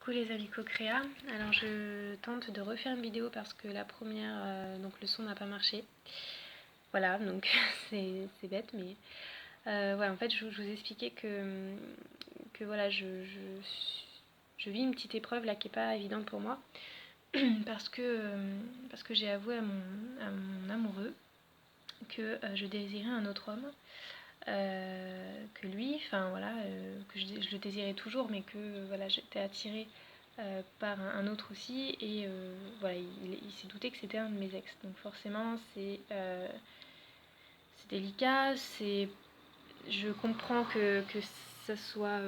Coucou les amis co-créa, alors je tente de refaire une vidéo parce que la première, donc le son n'a pas marché. Voilà, donc c'est bête, mais voilà, en fait je vous expliquais que voilà, je vis une petite épreuve là qui n'est pas évidente pour moi parce que j'ai avoué à mon amoureux que je désirais un autre homme. Que lui, enfin voilà, que je le désirais toujours, mais que voilà, j'étais attirée par un autre aussi, et voilà, il s'est douté que c'était un de mes ex. Donc forcément, c'est délicat, je comprends que ça soit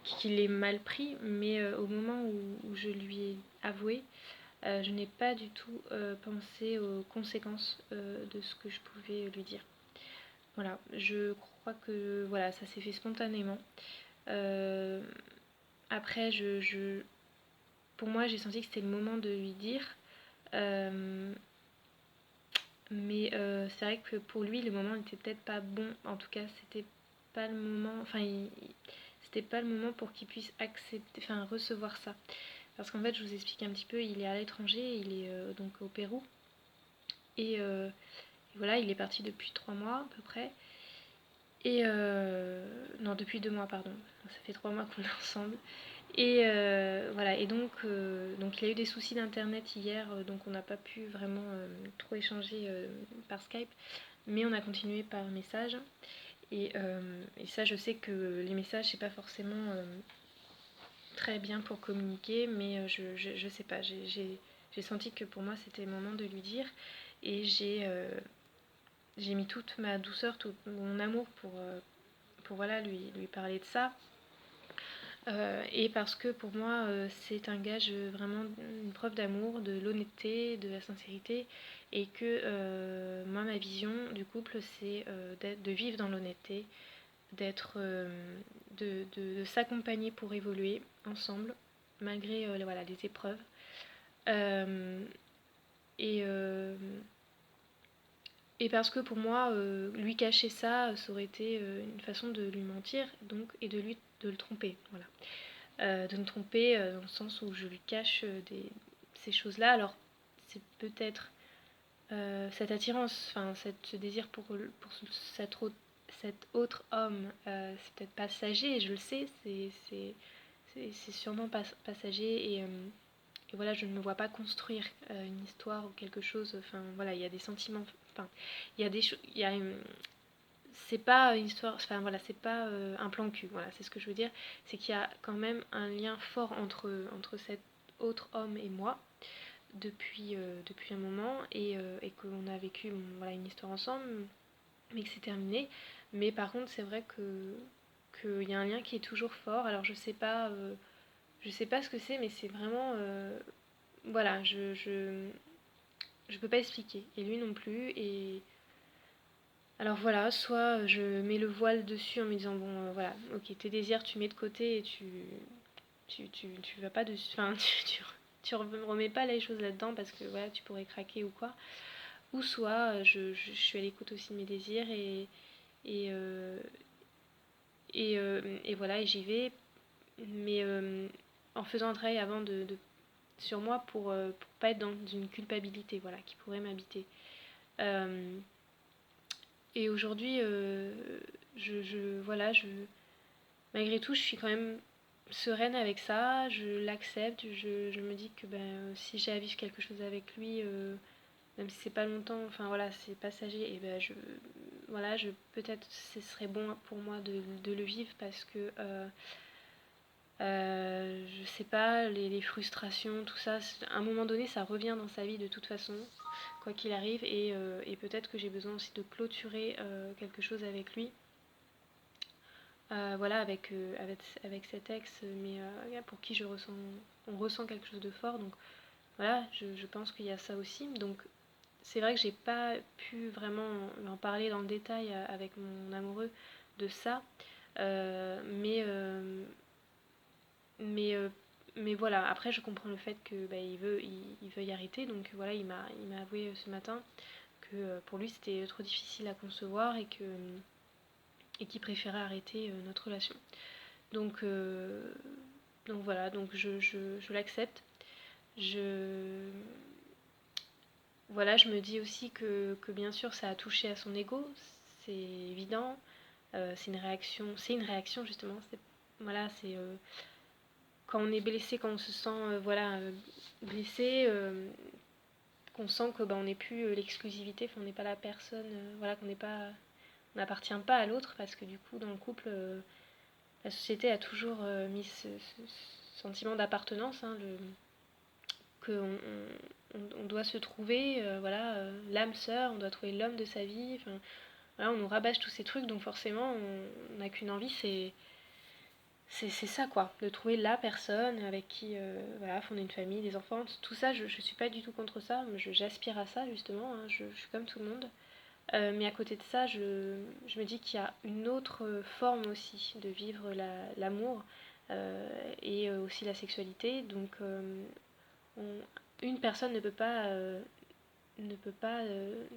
qu'il ait mal pris, mais au moment où je lui ai avoué, je n'ai pas du tout pensé aux conséquences de ce que je pouvais lui dire. Voilà, je crois que voilà, ça s'est fait spontanément. Euh, Après, pour moi, j'ai senti que c'était le moment de lui dire. Euh, mais c'est vrai que pour lui, le moment n'était peut-être pas bon. En tout cas, c'était pas le moment. Enfin, c'était pas le moment pour qu'il puisse accepter, enfin, recevoir ça. Parce qu'en fait, je vous explique un petit peu. Il est à l'étranger, il est donc au Pérou. Et voilà, il est parti depuis 3 mois à peu près. Et non, depuis 2 mois, pardon. Ça fait 3 mois qu'on est ensemble. Et voilà, et donc il a eu des soucis d'internet hier, donc on n'a pas pu vraiment trop échanger par Skype, mais on a continué par message. Et ça, je sais que les messages, c'est pas forcément très bien pour communiquer, mais je sais pas, j'ai senti que pour moi c'était le moment de lui dire, et j'ai mis toute ma douceur, tout mon amour pour voilà, lui parler de ça. Et parce que pour moi, c'est un gage, vraiment une preuve d'amour, de l'honnêteté, de la sincérité, et que moi, ma vision du couple, c'est de vivre dans l'honnêteté, d'être, de s'accompagner pour évoluer ensemble, malgré voilà, les épreuves. Euh, et, euh, et parce que pour moi, lui cacher ça, ça aurait été une façon de lui mentir, donc, et de le tromper. Voilà. De me tromper dans le sens où je lui cache ces choses-là. Alors, c'est peut-être cette attirance, enfin, ce désir pour cet autre homme, c'est peut-être passager, je le sais, c'est sûrement passager, et voilà, je ne me vois pas construire une histoire ou quelque chose. Enfin, voilà, il y a des sentiments, enfin, il y a des choses, c'est pas une histoire, enfin voilà, c'est pas un plan cul, voilà, c'est ce que je veux dire, c'est qu'il y a quand même un lien fort entre cet autre homme et moi depuis un moment, et qu'on a vécu voilà, une histoire ensemble, mais que c'est terminé. Mais par contre, c'est vrai qu'il y a un lien qui est toujours fort. Alors je sais pas ce que c'est, mais c'est vraiment voilà, je peux pas expliquer, et lui non plus. Et alors voilà, soit je mets le voile dessus en me disant bon voilà, ok, tes désirs tu mets de côté, et tu vas pas dessus, enfin tu remets pas les choses là-dedans parce que voilà, tu pourrais craquer ou quoi. Ou soit je suis à l'écoute aussi de mes désirs, et, euh, et voilà, et j'y vais, mais en faisant un travail avant sur moi pour pas être dans une culpabilité, voilà, qui pourrait m'habiter. Euh, et aujourd'hui, voilà, malgré tout, je suis quand même sereine avec ça, je l'accepte, je me dis que ben, si j'ai à vivre quelque chose avec lui, même si c'est pas longtemps, enfin voilà, c'est passager, et ben voilà, peut-être ce serait bon pour moi de le vivre, parce que je sais pas, les frustrations, tout ça, à un moment donné, ça revient dans sa vie de toute façon, quoi qu'il arrive, et peut-être que j'ai besoin aussi de clôturer quelque chose avec lui. Voilà, avec cet ex, mais pour qui on ressent quelque chose de fort. Donc voilà, je pense qu'il y a ça aussi. Donc c'est vrai que j'ai pas pu vraiment en parler dans le détail avec mon amoureux de ça. Euh, mais, euh, mais, euh, mais voilà, après je comprends le fait que bah, il veut y arrêter. Donc voilà, il m'a avoué ce matin que pour lui c'était trop difficile à concevoir, et qu'il préférait arrêter notre relation. Donc donc voilà, donc je l'accepte. Je, voilà, je me dis aussi que bien sûr ça a touché à son ego, c'est évident. C'est une réaction justement. Voilà, c'est quand on est blessé, quand on se sent blessé, qu'on sent que on n'est plus l'exclusivité, on n'est pas la personne, voilà, on n'appartient pas à l'autre parce que du coup dans le couple, la société a toujours mis ce sentiment d'appartenance, hein, qu'on on doit se trouver, l'âme sœur, on doit trouver l'homme de sa vie. Enfin, voilà, on nous rabâche tous ces trucs, donc forcément, on n'a qu'une envie, c'est ça quoi, de trouver la personne avec qui fonder une famille, des enfants, tout ça, je suis pas du tout contre ça, j'aspire à ça justement, hein, je suis comme tout le monde. Mais à côté de ça, je me dis qu'il y a une autre forme aussi de vivre l'amour et aussi la sexualité. Donc une personne ne peut pas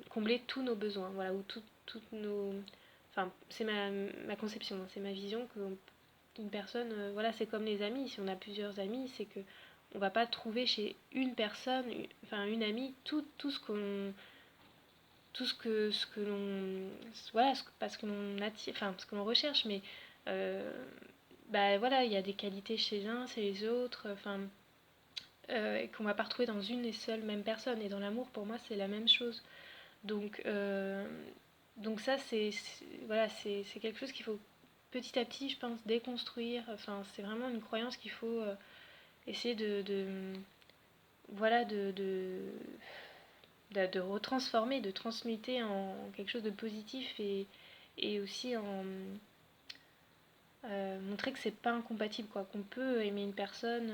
combler tous nos besoins, voilà, ou toutes nos... Enfin, c'est ma conception, hein, c'est ma vision qu'une personne, voilà, c'est comme les amis. Si on a plusieurs amis, c'est que on va pas trouver chez une personne, enfin une amie, tout ce que l'on, voilà, pas ce que l'on attire, enfin ce que l'on recherche, mais euh, bah voilà, il y a des qualités chez l'un, chez les autres, enfin qu'on va pas retrouver dans une et seule même personne. Et dans l'amour, pour moi, c'est la même chose. Donc, euh, donc ça, voilà, c'est quelque chose qu'il faut petit à petit, je pense, déconstruire. Enfin, c'est vraiment une croyance qu'il faut essayer voilà, de retransformer, de transmuter en quelque chose de positif et aussi en montrer que c'est pas incompatible, quoi, qu'on peut aimer une personne,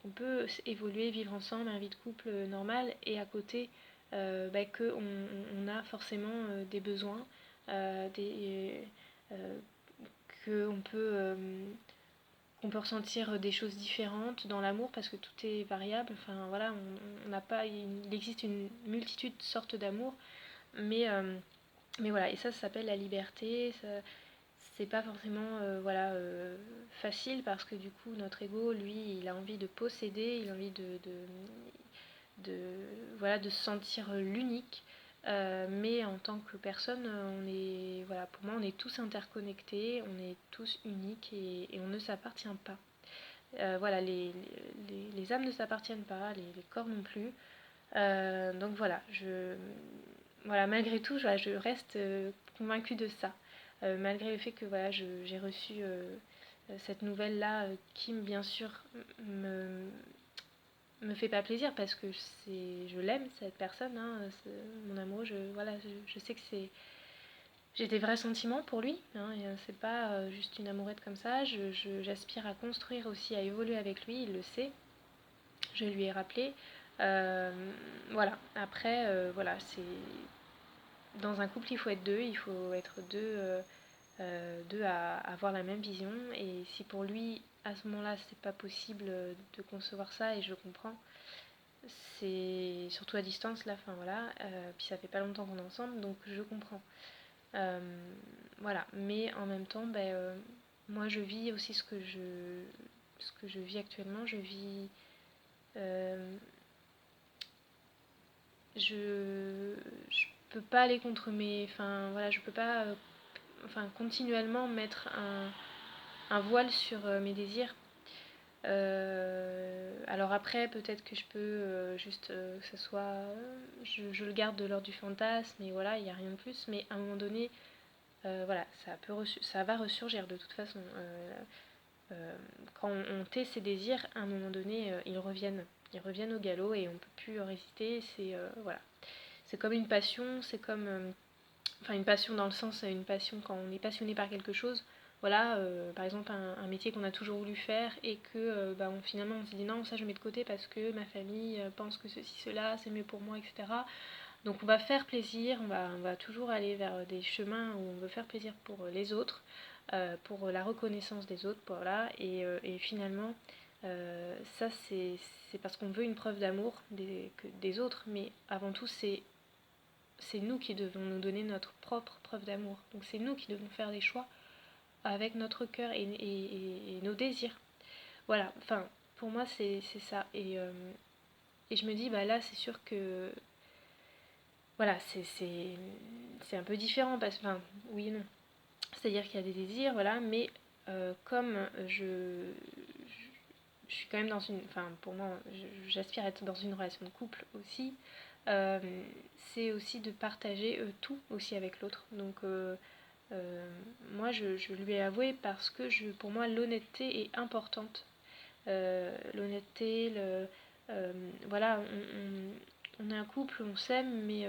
qu'on peut évoluer, vivre ensemble, un vie de couple normal, et à côté, qu'on a forcément des besoins, euh, qu'on peut, qu'on peut ressentir des choses différentes dans l'amour parce que tout est variable. Enfin voilà, on n'a pas, il existe une multitude de sortes d'amour, mais, euh, mais voilà, et ça s'appelle la liberté. Ça, c'est pas forcément facile parce que du coup notre ego lui il a envie de posséder, il a envie de voilà de se sentir l'unique. Mais en tant que personne on est voilà pour moi on est tous interconnectés, on est tous uniques et on ne s'appartient pas. Voilà les âmes ne s'appartiennent pas, les corps non plus. Donc voilà, malgré tout, je reste convaincue de ça. Malgré le fait que voilà, j'ai reçu cette nouvelle-là qui, bien sûr, me, me fait pas plaisir parce que je l'aime, cette personne, hein, mon amoureux, voilà, je sais que j'ai des vrais sentiments pour lui, hein, et c'est pas juste une amourette comme ça. J'aspire à construire aussi, à évoluer avec lui, il le sait, je lui ai rappelé. Euh, voilà, après, voilà, c'est dans un couple, il faut être deux, il faut être deux à avoir la même vision. Et si pour lui, à ce moment-là, c'est pas possible de concevoir ça, et je comprends, c'est surtout à distance là, enfin voilà, puis ça fait pas longtemps qu'on est ensemble, donc je comprends. Euh, voilà, mais en même temps, moi je vis aussi ce que je vis actuellement, euh, je peux pas aller contre enfin voilà, je peux pas continuellement mettre un voile sur mes désirs. Alors après, peut-être que je peux juste que ce soit, je le garde de l'ordre du fantasme, et voilà, il n'y a rien de plus. Mais à un moment donné, voilà, ça va ressurgir de toute façon. Quand on tait ses désirs, à un moment donné, ils reviennent au galop et on ne peut plus résister. Voilà, c'est comme une passion, c'est comme enfin une passion dans le sens une passion quand on est passionné par quelque chose, voilà, par exemple un métier qu'on a toujours voulu faire et que finalement on se dit non, ça je mets de côté parce que ma famille pense que ceci cela c'est mieux pour moi, etc. Donc on va faire plaisir, on va toujours aller vers des chemins où on veut faire plaisir pour les autres, pour la reconnaissance des autres, voilà, et finalement ça c'est parce qu'on veut une preuve d'amour des autres, mais avant tout c'est nous qui devons nous donner notre propre preuve d'amour. Donc c'est nous qui devons faire des choix avec notre cœur et nos désirs. voilà, enfin, pour moi, c'est ça. Et je me dis, bah là, c'est sûr que, voilà, c'est un peu différent, parce que, enfin, oui et non. C'est-à-dire qu'il y a des désirs, voilà, mais comme je suis quand même dans une... Enfin, pour moi, j'aspire à être dans une relation de couple aussi. euh, c'est aussi de partager tout aussi avec l'autre. Donc, euh, moi, je lui ai avoué parce que pour moi, l'honnêteté est importante. L'honnêteté, euh, voilà, on est un couple, on s'aime, mais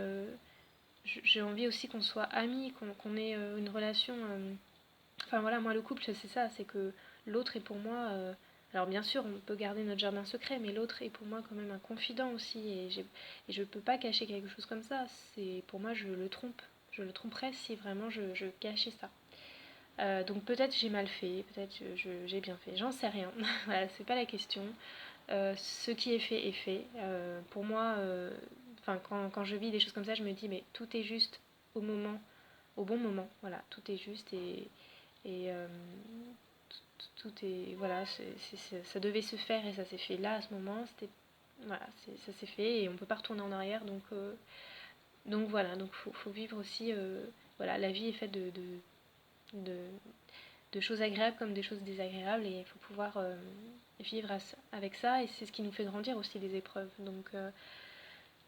j'ai envie aussi qu'on soit amis, qu'on ait une relation. Enfin voilà, moi le couple, c'est ça, c'est que l'autre est pour moi. Alors bien sûr, on peut garder notre jardin secret, mais l'autre est pour moi quand même un confident aussi, et je peux pas cacher quelque chose comme ça. C'est pour moi, je le trompe. Je le tromperais si vraiment je cachais ça. Donc peut-être j'ai mal fait, peut-être j'ai bien fait, j'en sais rien. Voilà, c'est pas la question. Ce qui est fait. Pour moi, quand je vis des choses comme ça, je me dis mais tout est juste au moment, au bon moment. Voilà, tout est juste et tout est voilà, ça devait se faire et ça s'est fait là à ce moment. C'était voilà, ça s'est fait et on peut pas retourner en arrière. Donc voilà, donc faut vivre aussi. Voilà, la vie est faite de, de choses agréables comme des choses désagréables et il faut pouvoir vivre avec ça et c'est ce qui nous fait grandir aussi les épreuves. Donc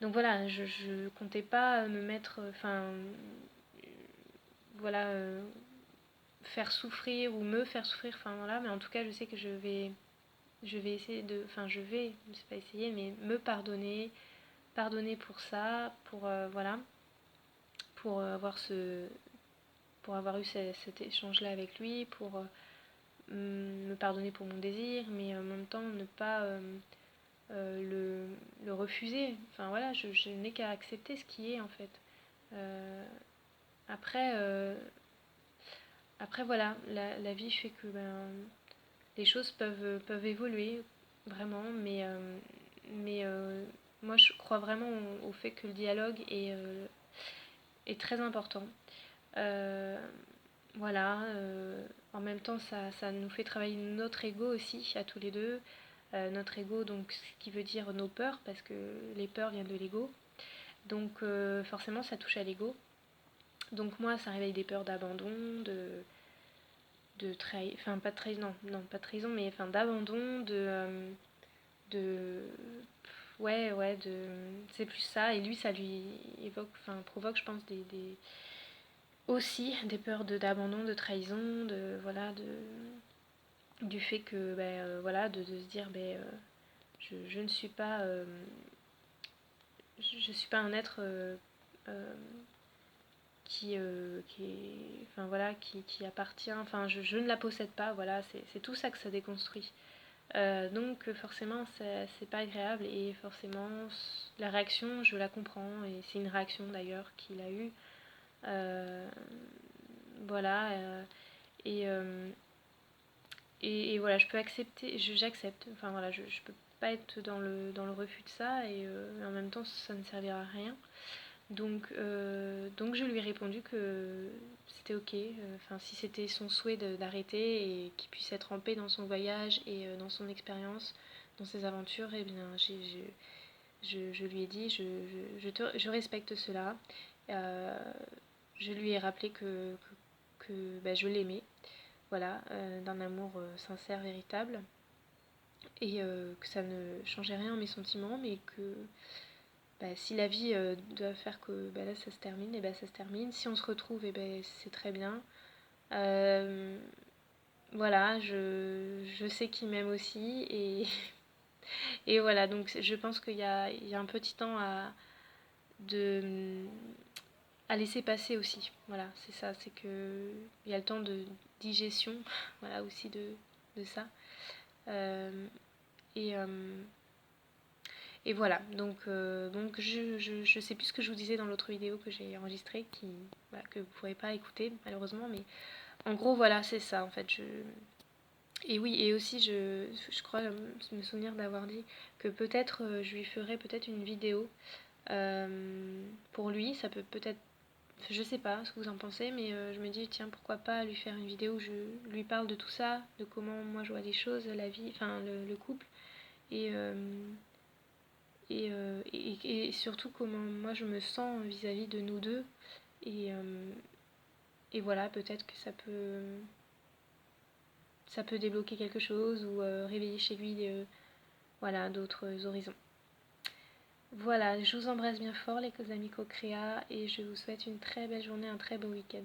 voilà, je comptais pas me mettre, voilà, faire souffrir ou me faire souffrir, enfin voilà, mais en tout cas je sais que je vais essayer de, enfin je sais pas essayer, mais me pardonner pour ça, pour voilà, pour avoir pour avoir eu cet échange-là avec lui, pour me pardonner pour mon désir, mais en même temps ne pas le refuser. Enfin voilà, je n'ai qu'à accepter ce qui est en fait. Euh, après, après voilà, la vie fait que les choses peuvent évoluer vraiment, mais moi je crois vraiment au fait que le dialogue est très important. Euh, voilà, en même temps ça nous fait travailler notre ego aussi à tous les deux. Notre ego, donc ce qui veut dire nos peurs, parce que les peurs viennent de l'ego. Donc forcément ça touche à l'ego. Donc moi ça réveille des peurs d'abandon, de trahison, enfin pas de trahison, non pas de trahison, mais enfin d'abandon, de ouais, c'est plus ça. Et lui ça lui évoque, enfin provoque je pense aussi des peurs d'abandon, de trahison, de voilà, du fait que voilà, de se dire je ne suis pas je suis pas un être qui est, enfin voilà, qui appartient, enfin je ne la possède pas, voilà, c'est tout ça que ça déconstruit. Donc forcément c'est pas agréable et forcément la réaction je la comprends et c'est une réaction d'ailleurs qu'il a eue. Euh, voilà, et, euh, et voilà, je peux accepter, j'accepte, enfin voilà, je peux pas être dans le refus de ça et en même temps ça ne servira à rien. Donc je lui ai répondu que c'était ok, enfin si c'était son souhait d'arrêter et qu'il puisse être en paix dans son voyage et dans son expérience, dans ses aventures, et eh bien je lui ai dit je respecte cela. Euh, je lui ai rappelé que je l'aimais, voilà, d'un amour sincère, véritable, et que ça ne changeait rien en mes sentiments, mais que si la vie doit faire que là ça se termine, et ça se termine. Si on se retrouve, et c'est très bien. Euh, voilà, je sais qu'il m'aime aussi, et voilà, donc je pense il y a un petit temps de, à laisser passer aussi. Voilà, c'est ça, c'est que il y a le temps de digestion, voilà aussi de ça. Euh, et, euh, Et voilà, donc je sais plus ce que je vous disais dans l'autre vidéo que j'ai enregistrée, voilà, que vous ne pourrez pas écouter malheureusement, mais en gros voilà, c'est ça en fait. Et oui, et aussi je crois me souvenir d'avoir dit que peut-être je lui ferai peut-être une vidéo pour lui, ça peut peut-être je sais pas ce que vous en pensez, mais je me dis, tiens, pourquoi pas lui faire une vidéo où je lui parle de tout ça, de comment moi je vois les choses, la vie, enfin le couple, et, et surtout comment moi je me sens vis-à-vis de nous deux. Et, et voilà, peut-être que ça peut débloquer quelque chose ou réveiller chez lui voilà, d'autres horizons. Voilà, je vous embrasse bien fort les amis co-créa et je vous souhaite une très belle journée, un très beau week-end.